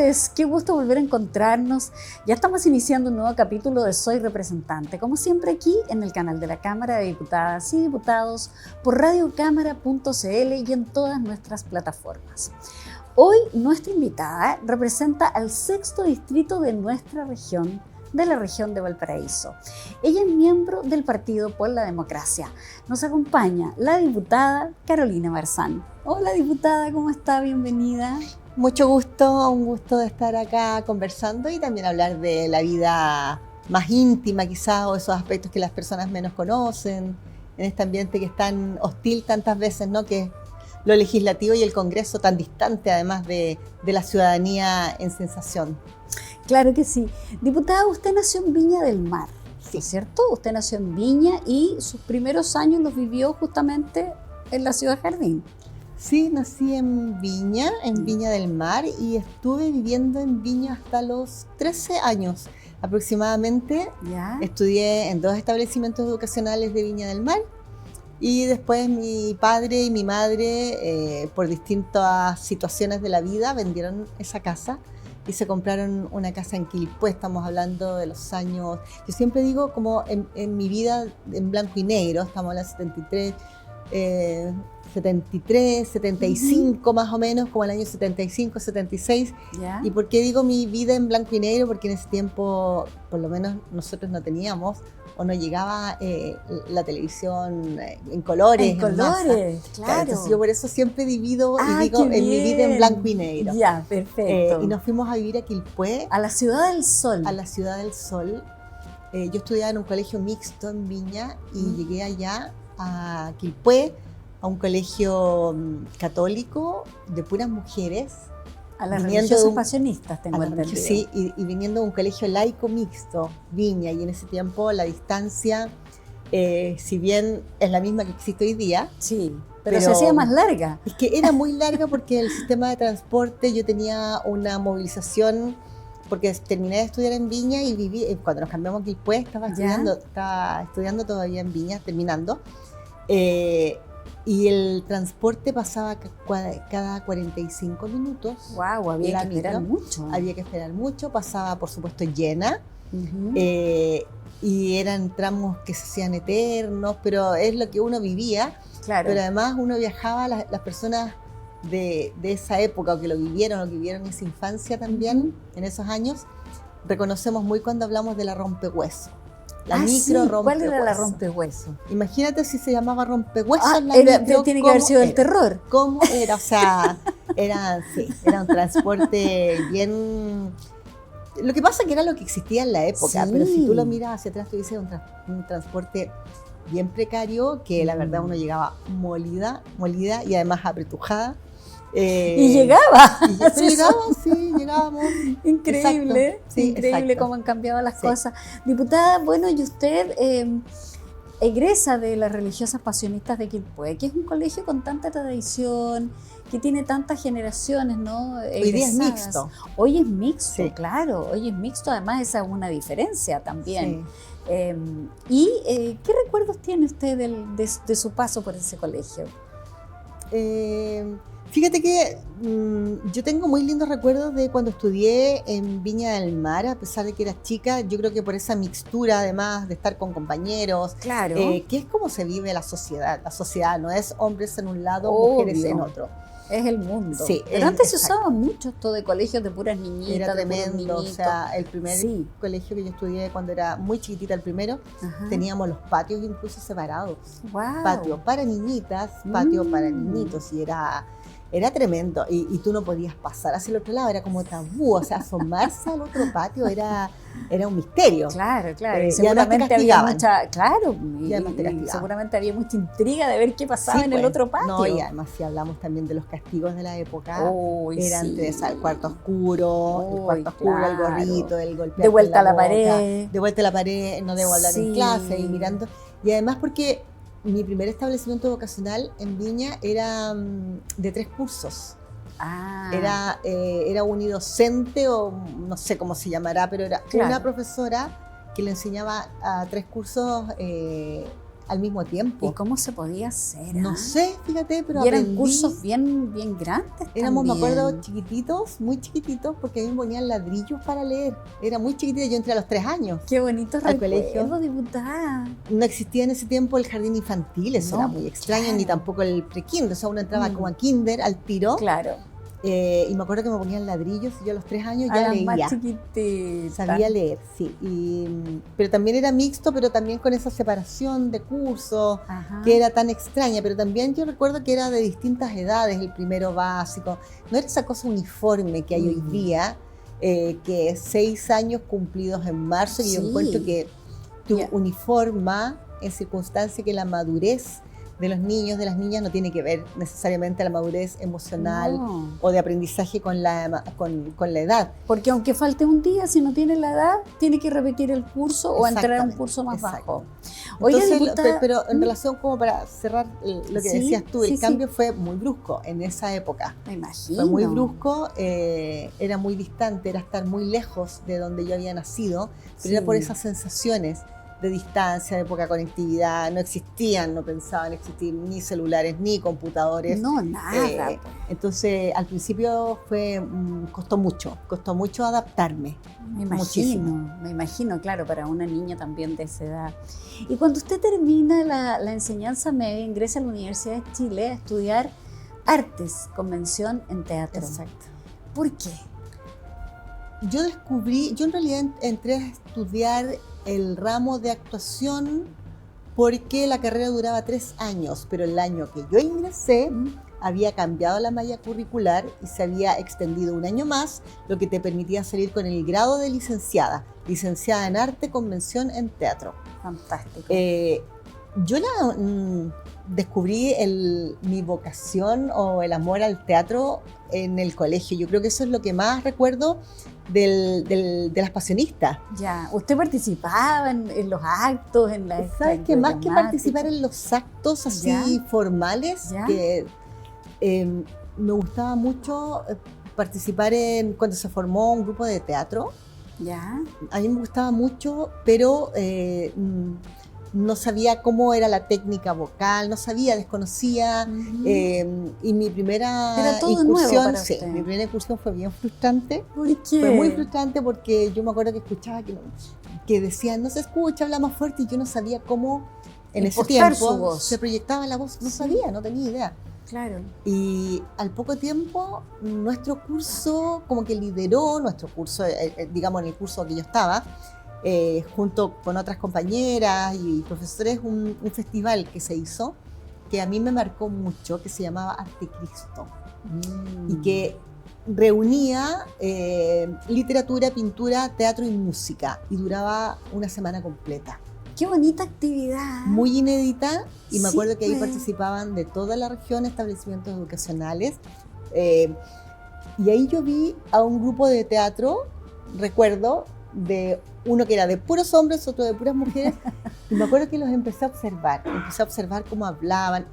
tardes, qué gusto volver a encontrarnos. Ya estamos iniciando un nuevo capítulo de Soy Representante, como siempre aquí en el canal de la Cámara de Diputadas y Diputados, por radiocámara.cl y en todas nuestras plataformas. Hoy nuestra invitada representa al 6º distrito de nuestra región, de la región de Valparaíso. Ella es miembro del Partido por la Democracia. Nos acompaña la diputada Carolina Marzán. Hola diputada, ¿cómo está? Bienvenida. Mucho gusto, un gusto de estar acá conversando y también hablar de la vida más íntima quizás, o esos aspectos que las personas menos conocen, en este ambiente que es tan hostil tantas veces, ¿no? Que es lo legislativo y el Congreso tan distante además de la ciudadanía en sensación. Claro que sí. Diputada, usted nació en Viña del Mar, Sí. ¿cierto? Usted nació en Viña y sus primeros años los vivió justamente en la ciudad Jardín. Sí, nací en Viña del Mar, y estuve viviendo en Viña hasta los 13 años aproximadamente. ¿Ya? Estudié en 2 establecimientos educacionales de Viña del Mar. Y después mi padre y mi madre, por distintas situaciones de la vida, vendieron esa casa y se compraron una casa en Quilpué. Estamos hablando de los años, yo siempre digo como en mi vida en blanco y negro, estamos en la 73, 75 más o menos, como el año 75, 76. ¿Ya? ¿Y por qué digo mi vida en blanco y negro? Porque en ese tiempo, por lo menos nosotros no teníamos o no llegaba la televisión en colores. En colores, claro. Entonces yo por eso siempre divido Ah, y digo qué en mi vida en bien. blanco y negro. Ya, perfecto. Y nos fuimos a vivir a Quilpué, A la Ciudad del Sol. a la Ciudad del Sol. Yo estudiaba en un colegio mixto en Viña y llegué allá a Quilpué, a un colegio católico de puras mujeres. A las viniendo religiosas de un- pasionistas, tengo entendido. Sí, y viniendo de un colegio laico mixto, Viña, y en ese tiempo la distancia, si bien es la misma que existe hoy día, Sí, pero Pero- se hacía más larga. es que era muy larga porque el sistema de transporte, yo tenía una movilización, porque terminé de estudiar en Viña y viví, cuando nos cambiamos a Quilpué, estaba ¿Ya? estudiando todavía en Viña, terminando, y el transporte pasaba cada 45 minutos. Wow, había La que esperar micro, mucho. Había que esperar mucho, pasaba por supuesto llena, Ujú. y eran tramos que se hacían eternos, pero es lo que uno vivía. Claro. Pero además uno viajaba, las personas de esa época, o que lo vivieron, o que vivieron esa infancia también, en esos años, reconocemos muy cuando hablamos de la rompehueso. La micro sí, rompehueso. ¿cuál era la rompehueso? Imagínate si se llamaba rompehueso la Era, micro, tiene que haber ¿cómo sido el era? terror. ¿Cómo era? O sea, era un transporte bien... Lo que pasa es que era lo que existía en la época, Sí. pero si tú lo miras hacia atrás, tú dices un transporte bien precario, que la verdad uno llegaba molida y además apretujada. Y llegaba. Pero llegábamos. Increíble, Exacto. Sí, increíble exacto. cómo han cambiado las Sí. cosas. Diputada, bueno, y usted egresa de las religiosas pasionistas de Quilpué, que es un colegio con tanta tradición, que tiene tantas generaciones, ¿no? Hoy día es egresadas. mixto. Hoy es mixto, Sí. claro, hoy es mixto, además esa es una diferencia también. Sí. ¿Qué recuerdos tiene usted de su paso por ese colegio? Fíjate que yo tengo muy lindos recuerdos de cuando estudié en Viña del Mar, a pesar de que era chica. Yo creo que por esa mixtura, además de estar con compañeros, Claro. que es como se vive la sociedad. La sociedad no es hombres en un lado, Obvio. mujeres en otro. Es el mundo. Sí, Pero antes se exacto. usaba mucho esto de colegios de puras niñitas, Era de puros tremendo. O niñitos. sea, el primer Sí. colegio que yo estudié cuando era muy chiquitita, el primero, Ajá. teníamos los patios incluso separados. Wow. Patio para niñitas, patio para niñitos, y era tremendo, y tú no podías pasar hacia el otro lado, era como tabú, o sea, asomarse al otro patio era un misterio. Claro, claro. Y Y además te seguramente había castigaban. mucha, claro, Y además te y castigaban. seguramente había mucha intriga de ver qué pasaba Sí, en el pues. otro patio. No, y además si hablamos también de los castigos de la época, Uy, eran sí. el cuarto oscuro, Uy, el cuarto oscuro, claro. el gorrito, el golpear De vuelta con a la boca, pared. de vuelta a la pared, no debo hablar Sí. en clase, y mirando. Y además porque mi primer establecimiento vocacional en Viña era de 3 cursos. Ah, Era unidocente, o no sé cómo se llamará, pero era Claro. una profesora que le enseñaba a 3 cursos al mismo tiempo. ¿Y cómo se podía hacer? No sé, fíjate, pero y eran aprendí. cursos bien grandes. Éramos, también. me acuerdo, chiquititos, muy chiquititos, porque a mí me ponían ladrillos para leer. Era muy chiquitita, yo entré a los 3 años. Qué bonito al recuerdo, colegio. Diputada. No existía en ese tiempo el jardín infantil, eso No, era muy extraño, claro. ni tampoco el pre-kinder, o sea, uno entraba como a kinder al tiro. Claro. Y me acuerdo que me ponían ladrillos y yo a los 3 años ya leía. Más chiquitita. Sabía leer, sí. Pero también era mixto, pero también con esa separación de cursos, que era tan extraña. Pero también yo recuerdo que era de distintas edades, el primero básico. No era esa cosa uniforme que hay hoy día, que es 6 años cumplidos en marzo, y yo encuentro que tú uniforma en circunstancia que la madurez de los niños, de las niñas, no tiene que ver necesariamente la madurez emocional o de aprendizaje con la edad. Porque aunque falte un día, si no tiene la edad, tiene que repetir el curso o entrar a un curso más bajo. Oiga, entonces, pero en relación, como para cerrar lo que decías tú, el cambio fue muy brusco en esa época. Me imagino. Fue muy brusco, era muy distante, era estar muy lejos de donde yo había nacido, pero era por esas sensaciones de distancia, de poca conectividad, no existían, no pensaban existir ni celulares ni computadores. No, nada. Entonces, al principio costó mucho adaptarme. Me imagino, claro, para una niña también de esa edad. Y cuando usted termina la enseñanza media, ingresa a la Universidad de Chile a estudiar artes, convención en teatro. Exacto. ¿Por qué? Yo en realidad entré a estudiar el ramo de actuación porque la carrera duraba 3 años, pero el año que yo ingresé había cambiado la malla curricular y se había extendido un año más, lo que te permitía salir con el grado de licenciada en arte, convención en teatro. Fantástico. Yo descubrí mi vocación o el amor al teatro en el colegio. Yo creo que eso es lo que más recuerdo de las pasionistas. Ya, ¿usted participaba en los actos, en la... ¿Sabes qué? Más que participar en los actos así formales, que me gustaba mucho participar cuando se formó un grupo de teatro. Ya. A mí me gustaba mucho, pero no sabía cómo era la técnica vocal, desconocía. Y mi primera incursión fue bien frustrante. ¿Por qué? Fue muy frustrante porque yo me acuerdo que escuchaba que decían, no se escucha, habla más fuerte, y yo no sabía cómo en ese tiempo se proyectaba la voz. No sabía, no tenía idea. Claro. Y al poco tiempo, nuestro curso como que lideró, digamos en el curso que yo estaba, junto con otras compañeras y profesores, un festival que se hizo, que a mí me marcó mucho, que se llamaba Arte Cristo, y que reunía literatura, pintura, teatro y música, y duraba una semana completa. ¡Qué bonita actividad! Muy inédita, y me acuerdo que ahí participaban de toda la región establecimientos educacionales, y ahí yo vi a un grupo de teatro, recuerdo, de uno que era de puros hombres, otro de puras mujeres, y me acuerdo que los empecé a observar cómo hablaban,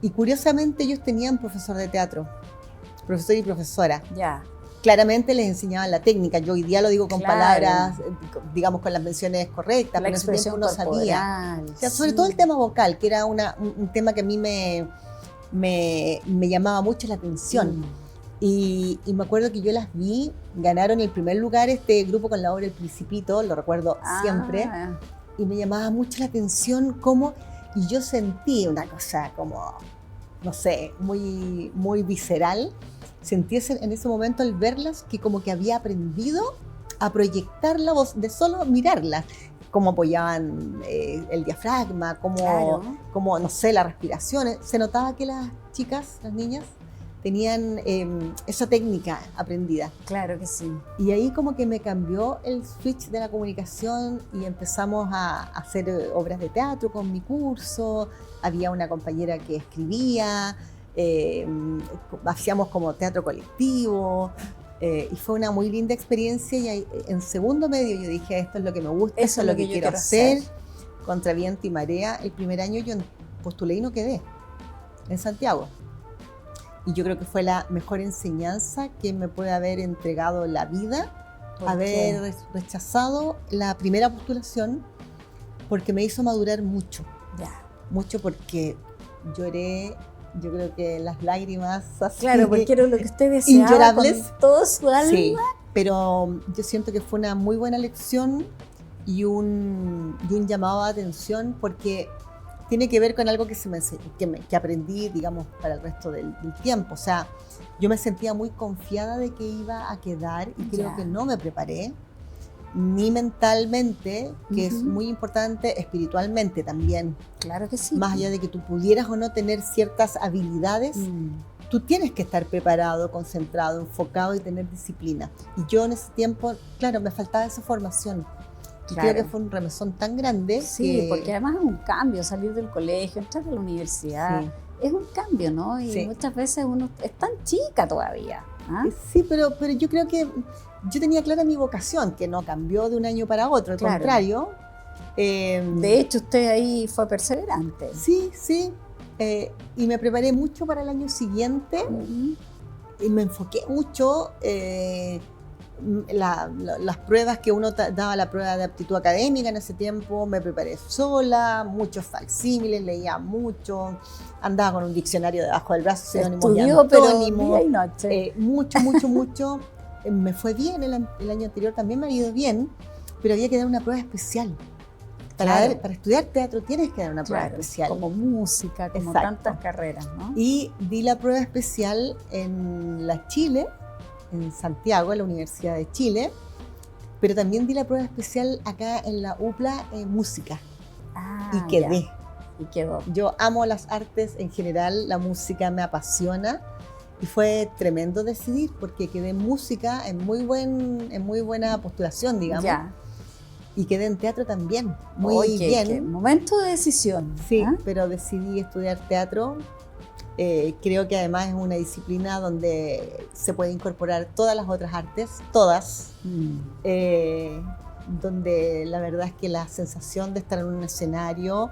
y curiosamente ellos tenían profesor de teatro, profesor y profesora. Ya. Claramente les enseñaban la técnica. Yo hoy día lo digo con palabras, digamos, con las menciones correctas, la expresión no sabía. O sea, sobre todo el tema vocal, que era un tema que a mí me llamaba mucho la atención. Y me acuerdo que yo las vi, ganaron el primer lugar este grupo con la obra El Principito, lo recuerdo siempre, y me llamaba mucho la atención y yo sentí una cosa como, no sé, muy, muy visceral. Sentí en ese momento al verlas que como que había aprendido a proyectar la voz de solo mirarlas, cómo apoyaban el diafragma, cómo, no sé, las respiraciones. Se notaba que las chicas, las niñas, tenían esa técnica aprendida. Claro que sí. Y ahí como que me cambió el switch de la comunicación y empezamos a hacer obras de teatro con mi curso. Había una compañera que escribía, hacíamos como teatro colectivo, y fue una muy linda experiencia. Y en segundo medio yo dije, esto es lo que me gusta, eso es lo que quiero hacer. Contra viento y marea. El primer año yo postulé y no quedé en Santiago. Y yo creo que fue la mejor enseñanza que me puede haber entregado la vida, haber rechazado la primera postulación, porque me hizo madurar mucho. Ya. mucho porque lloré, yo creo que las lágrimas así, Claro, porque era lo que usted deseaba Inllorables. con todo su alma. Sí, pero yo siento que fue una muy buena lección y un llamado de atención porque tiene que ver con algo que aprendí, digamos, para el resto del tiempo. O sea, yo me sentía muy confiada de que iba a quedar y creo Ya. que no me preparé, ni mentalmente, que es muy importante, espiritualmente también. Claro que sí. Más allá de que tú pudieras o no tener ciertas habilidades, tú tienes que estar preparado, concentrado, enfocado y tener disciplina. Y yo en ese tiempo, claro, me faltaba esa formación. Y Claro. creo que fue un remesón tan grande Sí, que... porque además es un cambio, salir del colegio, entrar a la universidad, Sí. es un cambio, ¿no? Y Sí. muchas veces uno es tan chica todavía. ¿Ah? Sí, pero yo creo que yo tenía clara mi vocación, que no cambió de un año para otro, al Claro. contrario. De hecho, usted ahí fue perseverante. Sí, sí. Y me preparé mucho para el año siguiente y me enfoqué mucho. Las pruebas que uno daba, la prueba de aptitud académica en ese tiempo, me preparé sola, muchos facsímiles, leía mucho, andaba con un diccionario debajo del brazo, sinónimos y Estudió, pero antónimos. día y noche. Mucho. Me fue bien el año anterior, también me ha ido bien, pero había que dar una prueba especial. Claro. Para estudiar teatro tienes que dar una prueba especial. Como música, como Exacto. tantas carreras, ¿no? Y di la prueba especial en la Chile, en Santiago, en la Universidad de Chile, pero también di la prueba especial acá en la UPLA en música. Y quedé. Ya. Y quedó. Yo amo las artes en general, la música me apasiona y fue tremendo decidir porque quedé en música en muy buena postulación, digamos. Ya. Y quedé en teatro también, muy bien. Qué momento de decisión. Sí, ¿Ah? pero decidí estudiar teatro. Creo que además es una disciplina donde se puede incorporar todas las otras artes, todas. Donde la verdad es que la sensación de estar en un escenario,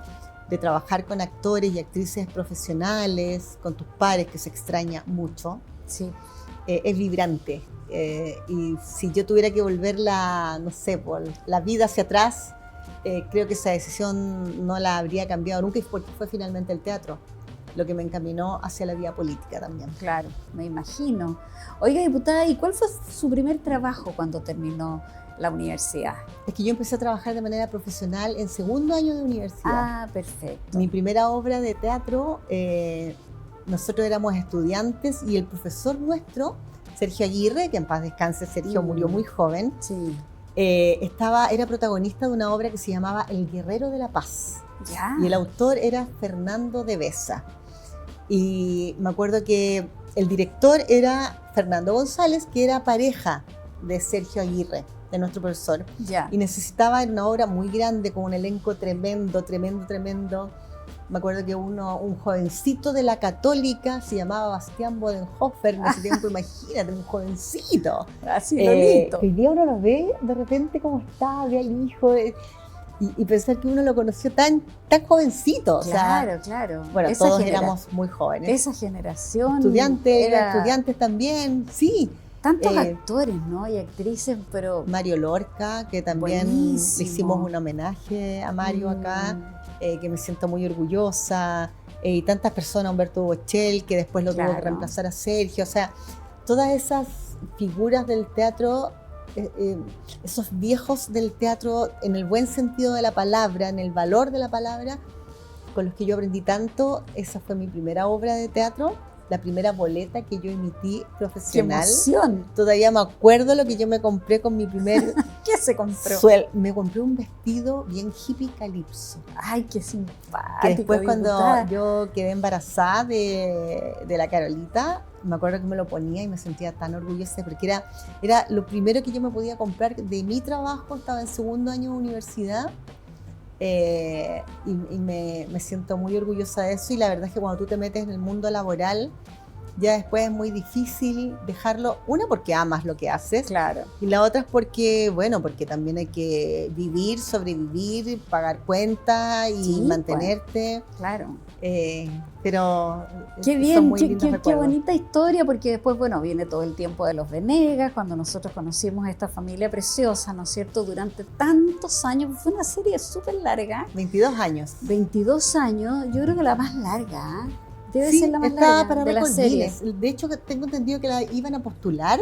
de trabajar con actores y actrices profesionales, con tus pares, que se extraña mucho, Sí. es vibrante. Y si yo tuviera que volver no sé, por la vida hacia atrás, creo que esa decisión no la habría cambiado nunca, porque fue finalmente el teatro lo que me encaminó hacia la vida política también. Claro, me imagino. Oiga, diputada, ¿y cuál fue su primer trabajo cuando terminó la universidad? Es que yo empecé a trabajar de manera profesional en segundo año de universidad. Ah, perfecto. Mi primera obra de teatro, nosotros éramos estudiantes y el profesor nuestro, Sergio Aguirre, que en paz descanse, Sergio murió muy joven, Sí. era protagonista de una obra que se llamaba El Guerrero de la Paz. Ya. Y el autor era Fernando de Besa. Y me acuerdo que el director era Fernando González, que era pareja de Sergio Aguirre, de nuestro profesor. Ya. Y necesitaba una obra muy grande, con un elenco tremendo. Me acuerdo que un jovencito de la Católica se llamaba Bastián Bodenhofer en ese tiempo, imagínate, un jovencito. Así Lolito. Hoy día uno lo ve de repente como está, ve al hijo, y pensar que uno lo conoció tan jovencito. Claro, o sea, claro. Bueno, todos éramos muy jóvenes. Esa generación. Estudiantes también, sí. Tantos actores, ¿no? Y actrices, pero... Mario Lorca, que también Buenísimo. le hicimos un homenaje a Mario acá, que me siento muy orgullosa. Y tantas personas, Humberto Bochel, que después lo tuvo que reemplazar a Sergio. O sea, todas esas figuras del teatro, esos viejos del teatro, en el buen sentido de la palabra, en el valor de la palabra, con los que yo aprendí tanto. Esa fue mi primera obra de teatro, la primera boleta que yo emití profesional. ¡Qué emoción! Todavía me acuerdo lo que yo me compré con mi primer ¿Qué se compró? Me compré un vestido bien hippie calipso. ¡Ay, qué simpático! Que después, diputada, cuando yo quedé embarazada de la Carolita, me acuerdo que me lo ponía y me sentía tan orgullosa, porque era lo primero que yo me podía comprar de mi trabajo. Estaba en segundo año de universidad. Y me siento muy orgullosa de eso, y la verdad es que cuando tú te metes en el mundo laboral ya después es muy difícil dejarlo. Una, porque amas lo que haces. Claro. Y la otra es porque, bueno, porque también hay que vivir, sobrevivir, pagar cuentas y Sí, mantenerte. Pues, claro. Pero Qué son bien, muy lindos qué recuerdos. bonita historia, porque después, bueno, viene todo el tiempo de los Venegas, cuando nosotros conocimos a esta familia preciosa, ¿no es cierto? Durante tantos años, fue una serie súper larga, 22 años. 22 años, yo creo que la más larga, ¿eh? Debe Sí, ser la más estaba larga para de la récord serie. Guinness. De hecho, tengo entendido que la iban a postular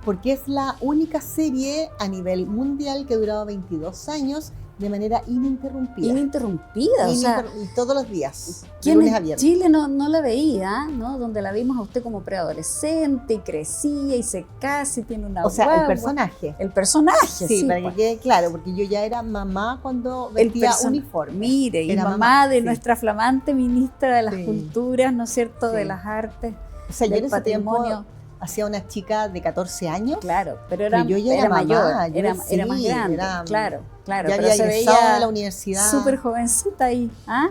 porque es la única serie a nivel mundial que ha durado 22 años de manera ininterrumpida. Ininterrumpida, o sea, Y todos los días, de ¿quién lunes a en viernes. Chile no la veía, ¿no? Donde la vimos a usted como preadolescente y crecía y se casa y tiene una O sea, el guagua. personaje. El personaje, Sí, para pues. que quede claro, porque yo ya era mamá cuando El vestía person- uniforme. Mire, y Era mamá de sí. nuestra flamante ministra de las Sí. culturas, ¿no es cierto? De Sí. las artes, O sea, yo en del ese tiempo patrimonio. hacía una chica de 14 años. Claro, pero Pero yo ya era mamá, mayor, yo era sí, más grande, era- claro, Ya pero había se egresado de la veía universidad. súper jovencita ahí. ¿Ah?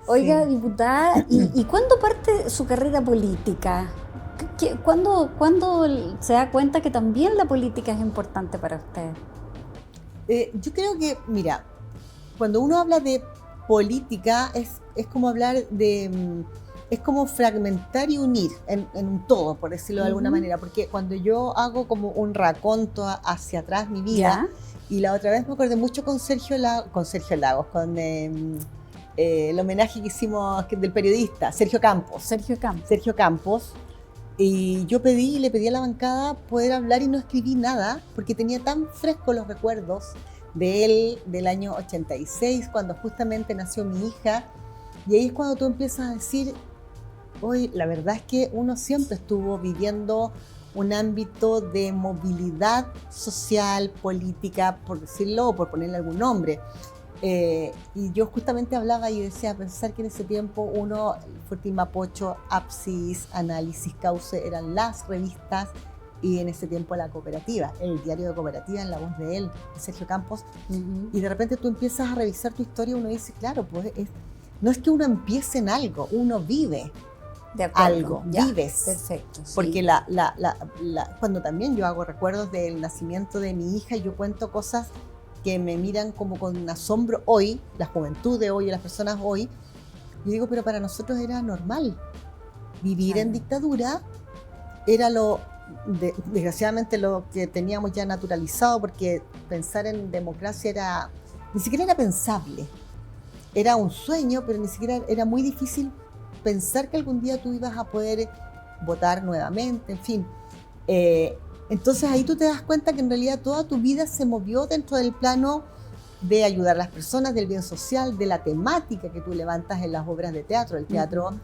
Oiga, Sí. diputada, ¿y cuándo parte su carrera política? ¿Cuándo se da cuenta que también la política es importante para usted? Yo creo que, mira, cuando uno habla de política es como hablar de... Es como fragmentar y unir en un todo, por decirlo de alguna Ujú. manera, porque cuando yo hago como un raconto hacia atrás mi vida, ¿Ya? y la otra vez me acordé mucho con Sergio Lagos, con el homenaje que hicimos del periodista, Sergio Campos. Sergio Campos. Y yo le pedí a la bancada poder hablar y no escribí nada, porque tenía tan frescos los recuerdos de él, del año 86, cuando justamente nació mi hija. Y ahí es cuando tú empiezas a decir, hoy la verdad es que uno siempre estuvo viviendo un ámbito de movilidad social, política, por decirlo, o por ponerle algún nombre. Y yo justamente hablaba y decía, pensar que en ese tiempo uno, Fortín Mapocho, Apsis, Análisis, Cauce, eran las revistas, y en ese tiempo la cooperativa, el diario de cooperativa en la voz de él, de Sergio Campos. Uh-huh. Y de repente tú empiezas a revisar tu historia y uno dice, claro, pues no es que uno empiece en algo, uno vive De acuerdo, algo, ya, vives. Perfecto. Sí. Porque cuando también yo hago recuerdos del nacimiento de mi hija, yo cuento cosas que me miran como con asombro hoy, la juventud de hoy, las personas hoy. Yo digo, pero para nosotros era normal. Vivir Claro. en dictadura era desgraciadamente lo que teníamos ya naturalizado, porque pensar en democracia ni siquiera era pensable. Era un sueño, pero ni siquiera era muy difícil pensar que algún día tú ibas a poder votar nuevamente, en fin. Entonces ahí tú te das cuenta que en realidad toda tu vida se movió dentro del plano de ayudar a las personas, del bien social, de la temática que tú levantas en las obras de teatro. El teatro,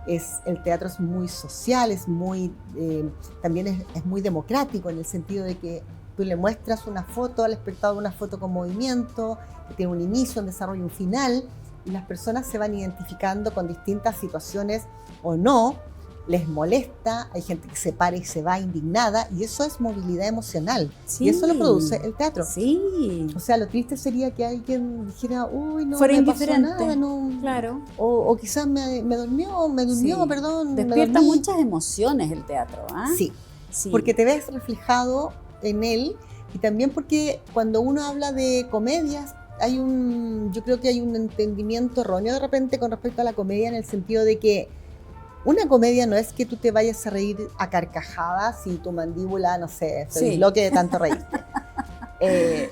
el teatro es muy social, también es muy democrático, en el sentido de que tú le muestras una foto al espectador, una foto con movimiento, que tiene un inicio, un desarrollo, un final, y las personas se van identificando con distintas situaciones o no, les molesta, hay gente que se para y se va indignada, y eso es movilidad emocional. Sí. Y eso lo produce el teatro. Sí. O sea, lo triste sería que alguien dijera, uy, no fuera me indiferente. pasó nada, no. Claro. O quizás me durmió, Sí. perdón. Despierta me dormí. muchas emociones el teatro, ¿ah? Sí, Sí. porque te ves reflejado en él, y también porque cuando uno habla de comedias, yo creo que hay un entendimiento erróneo de repente con respecto a la comedia, en el sentido de que una comedia no es que tú te vayas a reír a carcajadas y tu mandíbula, no sé, se desbloquee de tanto reírte.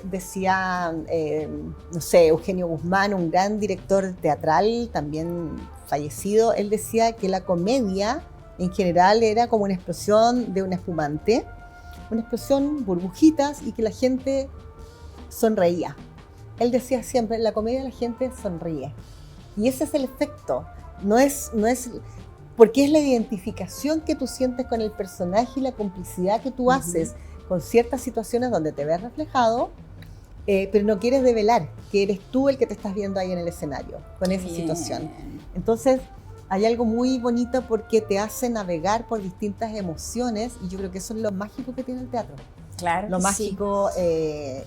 Decía, no sé, Eugenio Guzmán, un gran director teatral, también fallecido, él decía que la comedia en general era como una explosión de un espumante, una explosión, burbujitas, y que la gente sonreía. Él decía siempre, en la comedia la gente sonríe. Y ese es el efecto. No es porque es la identificación que tú sientes con el personaje y la complicidad que tú haces con ciertas situaciones donde te ves reflejado, pero no quieres develar que eres tú el que te estás viendo ahí en el escenario con esa situación. Entonces, hay algo muy bonito porque te hace navegar por distintas emociones, y yo creo que eso es lo mágico que tiene el teatro. Claro. Lo mágico,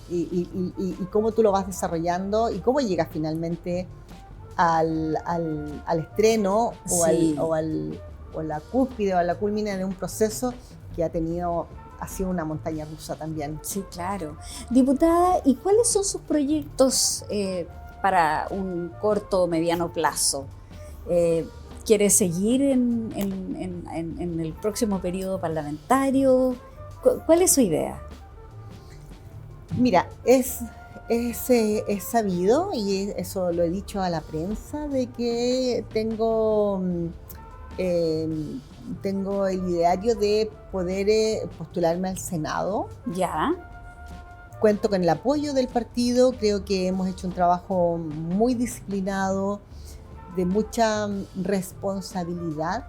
y cómo tú lo vas desarrollando y cómo llegas finalmente al estreno o la cúspide o la culmina de un proceso que ha sido una montaña rusa también. Sí, claro. Diputada, ¿y cuáles son sus proyectos para un corto o mediano plazo? ¿Quiere seguir en el próximo periodo parlamentario? ¿Cuál es su idea? Mira, es sabido, y eso lo he dicho a la prensa, de que tengo el ideario de poder postularme al Senado. Ya. Cuento con el apoyo del partido, creo que hemos hecho un trabajo muy disciplinado, de mucha responsabilidad,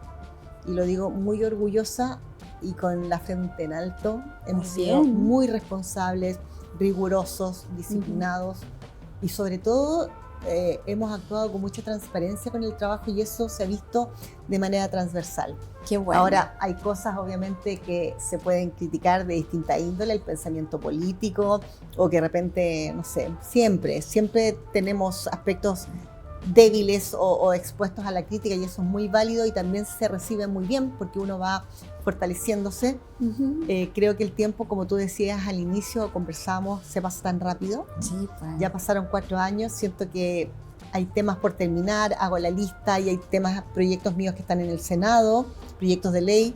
y lo digo muy orgullosa y con la frente en alto. Hemos sido muy responsables, rigurosos, disciplinados, y sobre todo hemos actuado con mucha transparencia con el trabajo, y eso se ha visto de manera transversal. Qué bueno. Ahora, hay cosas obviamente que se pueden criticar de distinta índole, el pensamiento político, o que de repente, no sé, siempre tenemos aspectos débiles o expuestos a la crítica, y eso es muy válido y también se recibe muy bien porque uno va fortaleciéndose. Creo que el tiempo, como tú decías al inicio, conversamos, se pasa tan rápido. Sí, pues. Ya pasaron 4 años, siento que hay temas por terminar, hago la lista, y hay proyectos míos que están en el Senado, proyectos de ley,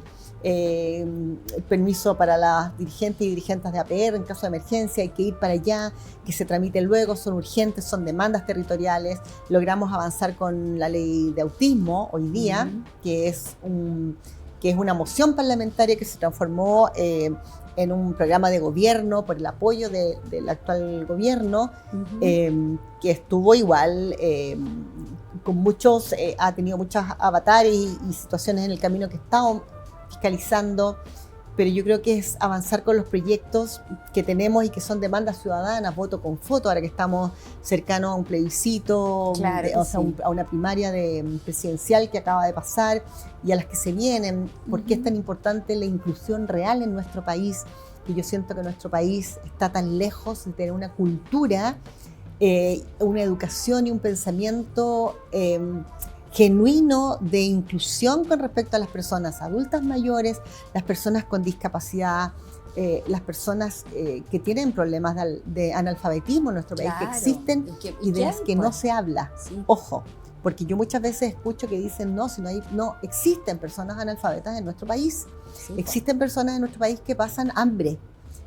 permiso para las dirigentes y dirigentes de APR en caso de emergencia, hay que ir para allá, que se tramite luego, son urgentes, son demandas territoriales. Logramos avanzar con la ley de autismo hoy día, que es una moción parlamentaria que se transformó en un programa de gobierno por el apoyo del actual gobierno, que estuvo igual ha tenido muchos avatares y situaciones en el camino que estamos fiscalizando, pero yo creo que es avanzar con los proyectos que tenemos y que son demandas ciudadanas, voto con foto, ahora que estamos cercanos a un plebiscito, claro, a una primaria presidencial que acaba de pasar, y a las que se vienen. ¿Por qué es tan importante la inclusión real en nuestro país? Que yo siento que nuestro país está tan lejos de tener una cultura, una educación y un pensamiento genuino de inclusión con respecto a las personas adultas mayores, las personas con discapacidad, las personas que tienen problemas de analfabetismo en nuestro país, que existen y de las que no se habla. Sí. Ojo, porque yo muchas veces escucho que dicen no existen personas analfabetas en nuestro país. Sí, existen personas en nuestro país que pasan hambre,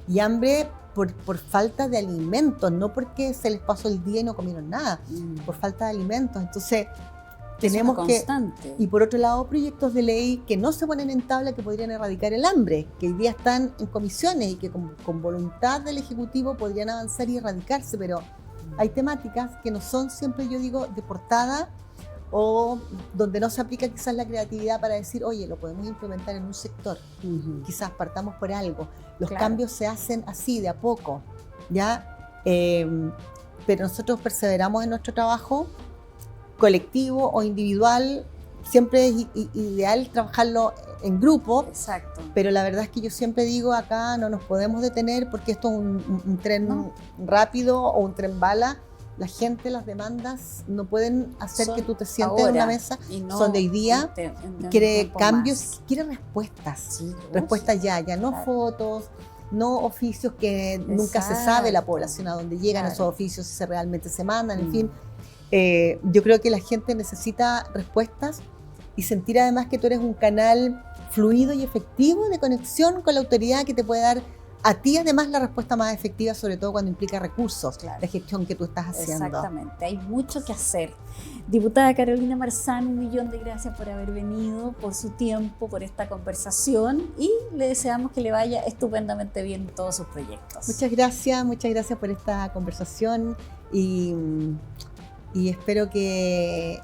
y hambre por falta de alimentos, no porque se les pasó el día y no comieron nada, por falta de alimentos. Entonces tenemos que, y por otro lado, proyectos de ley que no se ponen en tabla, que podrían erradicar el hambre, que hoy día están en comisiones y que con voluntad del Ejecutivo podrían avanzar y erradicarse, pero hay temáticas que no son siempre, yo digo, de portada, o donde no se aplica quizás la creatividad para decir, oye, lo podemos implementar en un sector, quizás partamos por algo. Los cambios se hacen así, de a poco, ¿ya? Pero nosotros perseveramos en nuestro trabajo, colectivo o individual. Siempre es ideal trabajarlo en grupo. Exacto. Pero la verdad es que yo siempre digo, acá no nos podemos detener porque esto es un tren rápido o un tren bala. La gente, las demandas no pueden hacer que tú te sientes en una mesa, son de hoy día, quiere cambios, quiere respuestas, respuestas ya no fotos, no oficios que nunca se sabe la población a dónde llegan esos oficios, si realmente se mandan, en fin. Yo creo que la gente necesita respuestas y sentir además que tú eres un canal fluido y efectivo de conexión con la autoridad que te puede dar a ti además la respuesta más efectiva, sobre todo cuando implica recursos, la gestión que tú estás haciendo. Exactamente, hay mucho que hacer. Diputada Carolina Marzán, 1.000.000 de gracias por haber venido, por su tiempo, por esta conversación, y le deseamos que le vaya estupendamente bien en todos sus proyectos. Muchas gracias por esta conversación, y espero que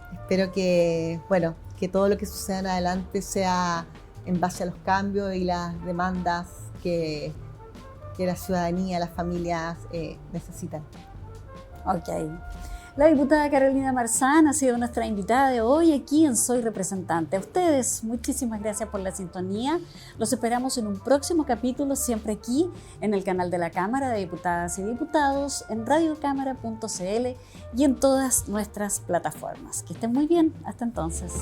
todo lo que suceda en adelante sea en base a los cambios y las demandas que la ciudadanía, las familias necesitan. Ok. La diputada Carolina Marzán ha sido nuestra invitada de hoy aquí en Soy Representante. A ustedes, muchísimas gracias por la sintonía. Los esperamos en un próximo capítulo, siempre aquí en el canal de la Cámara de Diputadas y Diputados, en radiocámara.cl y en todas nuestras plataformas. Que estén muy bien. Hasta entonces.